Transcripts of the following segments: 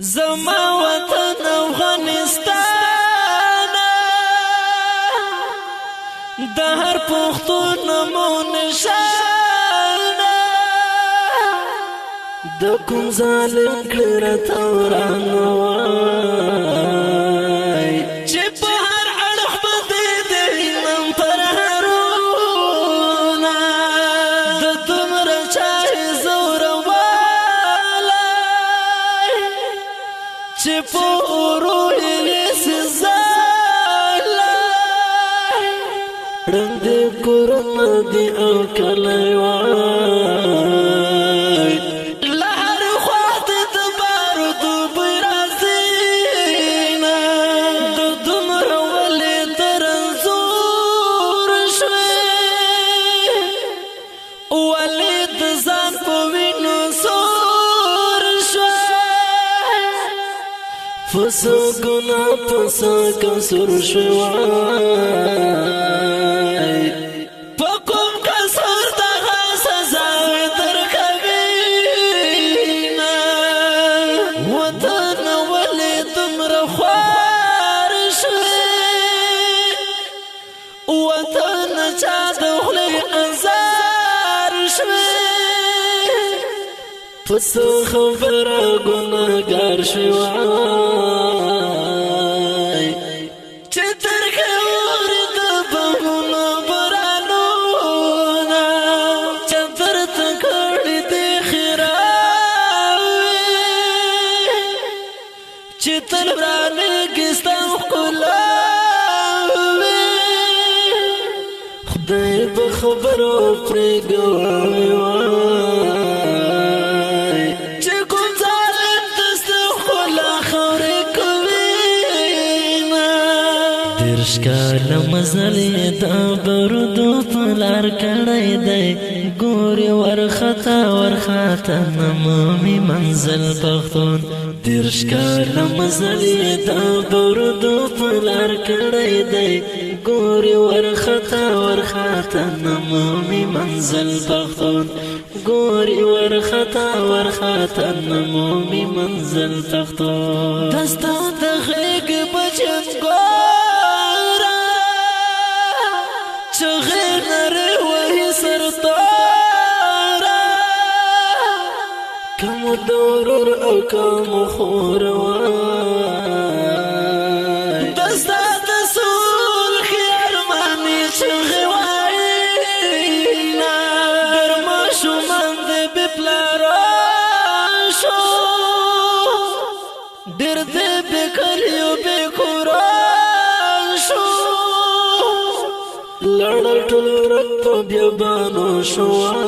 زما وطن افغانستان د هر پښتون مو نشان د کوم ظالم کړه توران وای چې په هر اړخ باندې د علم پر هرونه د دومره چای زور والای چې په اورو یې سزالای رنګ دې کورونه دي او کلی وای لهر خواته د بارودو برازینا د دومره ولې تر انځور شوې ولې د ځان په وینو سور شوې فسو ګنا پسا کسر شوای په کوم کسر دغه سزا درکوینه وطن ولې دومره خوار شوې وطن چا د خولې ازار شوې پس خبره ګناهګار شوای چې ترکه اوري د بمونو برانونه چتر ته کړي دي خیراوي چې تل برانګي ستا ښکلاوي خدای به خبرو پرېږدي شکال مزلی دا برودو پلار کڑی دی گوری ورخطا ورخطا نمومی منزل پختون دیر شکال مزلی دا برودو پلار کڑی دی گوری ورخطا ورخطا نمومی منزل پختون گوری ورخطا ورخطا نمومی منزل پختون دستا دخیق بچن غیر نره وحی سرطارا کم دورور او کم خوروای دستا تسول خیر مانی چغی وائینا برما شمند بپلاراشو درد بکلیو بکوراشو لړل ټول رک په بیابانو شوای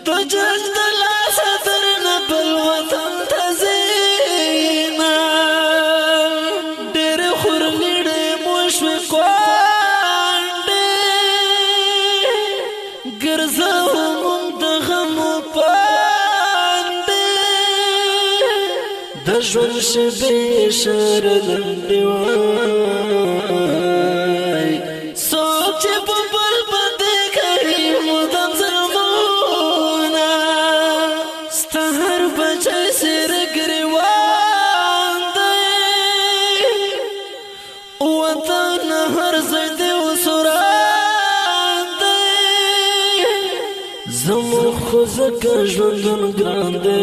د جج د لاسه تر نه بل وطن ته ځینا ډېر خورلیړې مو شوې کوانډې ګرځوو موږ د غمو پاندې د ژوند شېبې اشاره لنډې وای څوک چې په بل باندې کوي مدام ظلمونه ستا هر بچی سر ګریوان دی وطن هر ځای دی وسوران دی زموږ خو ځکه ژوندون ګران دی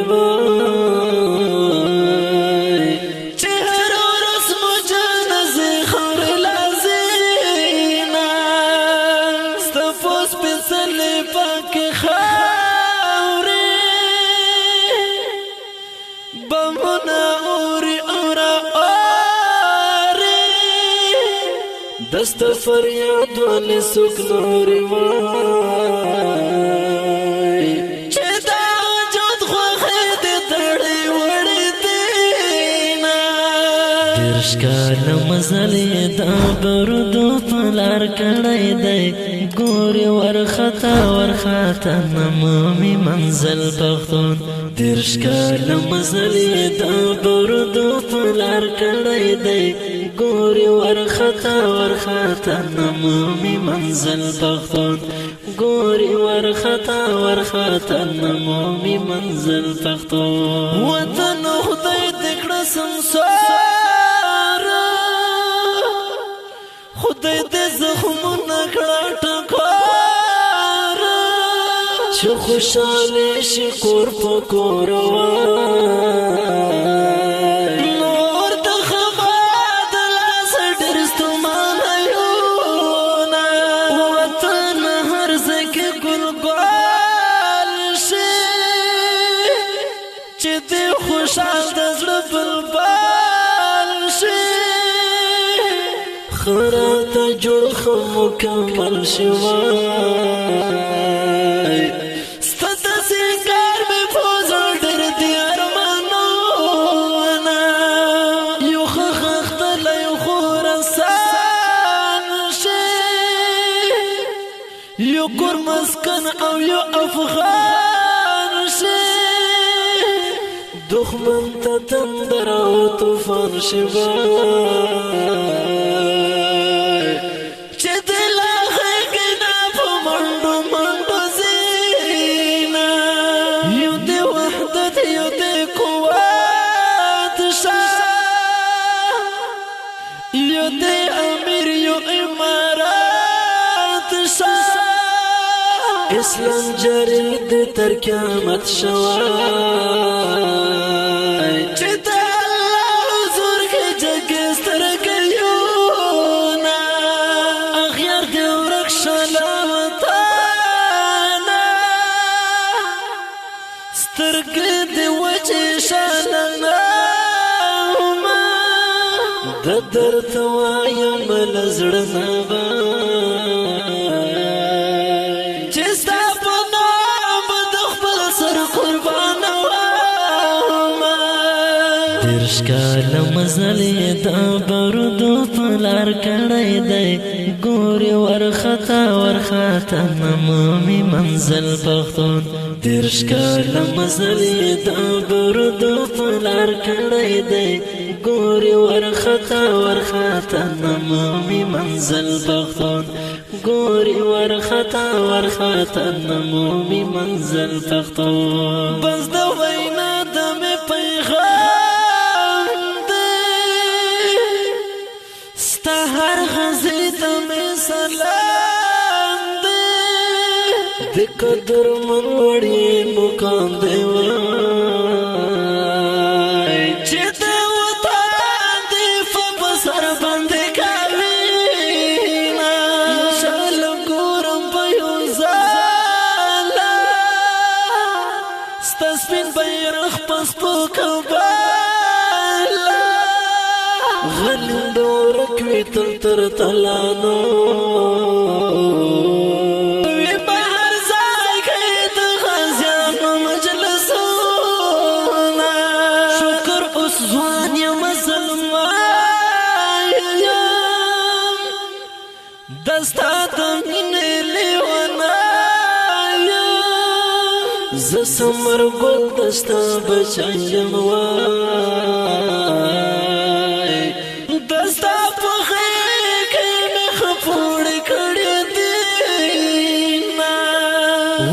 دست فریاد والی سوک نوری وای چه دا وجود خواهی دی دڑی وڑی دینا درش کال مزلی دا برودو پلار کڑی دی گوری ورخطا ورخطا نمومی منزل پختون دیرش کال مزلی دا برودو پلار کڑی دی گوری ورخطا ورخطا نمومی منزل پختون گوری ورخطا ورخطا نمومی منزل پختون وطن خدای دکڑ سمسار خدای دې زخمونه کړه ټکور چې خوشاله شي کور په کور نور د خباد لاس ډېر ستومانه یو نه وطن هر ځکه ګلګل شي چې دې خوشال د زړه بلبل شي خراته جوړ خو مکمل شوای ستد سنگار می پوزړ ډېر دی ارمانونه یو خخت له یو خراسان شي یو کور مسکن او یو افغان شي دښمن ته تندر او طوفان شوای یو دی امیر یو امارات شاه اسلام جرید تر قیامت شوای چې د الله حضور کې جګ سترګیونه اخیر دی ورک شلامتانه سترګې دی وچې شانه د درد وایم لزړه نبای چې ستا په نام د خپل سر قربان واما دیرش کال مزلی دا برودو پلار کړی دی ګوري ورخطا ورخطا نمومي منزل پختون دیرش کال مزلی دا برودو پلار کړی دی گوری ورخطا ورخطا نمومی منزل پختون گوری ورخطا ورخطا نمومی منزل پختون بس دو وینا دم پیغام دی ستا هر غزی دم سلام دی دی قدر من وڑی مقام دی سپین بیرخ پس پوکبالا غلیم دورکوی تل تر تلانو وی بہر زاگئی دا غازیانو مجلسونا شکر اس زوانی مسلمان دستا دمین لیوانا زسمر گل دستا بچایم وای دستا پخیر که مخ پوڑی کڑی دینا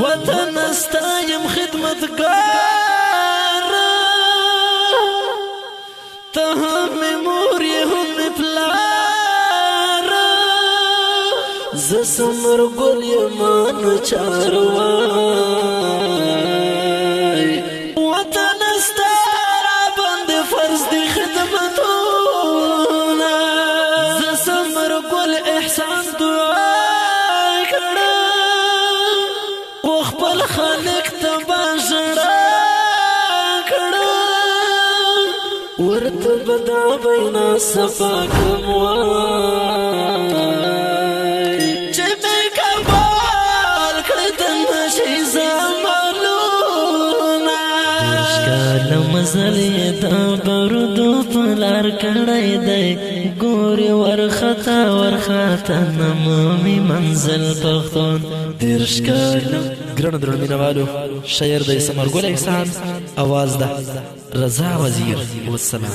وطن استایم خدمتگار تا هم موری هم پلار زسمر گل یمان چاروای وطن استارا بند فرض دی خدمتونا زسمر گل احسان دعا کڑا وخبل خالق تبا جڑا کڑا ورد بدا بینا صفا کموای مزل د برودو پلار کړی دی ګوري ورختا ورختا نمومي منزل پښتون دیرش کاله ګرانو درنو مینوالو شاعر دی ثمرګل احسان आवाज ده رضا وزیر والسلام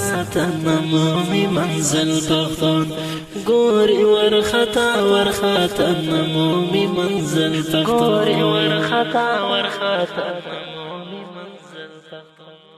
نمومي منزل پښتون ګوري ورختا ورختا نمومي منزل پښتون ګوري ورختا ورختا نمومي منزل پښتون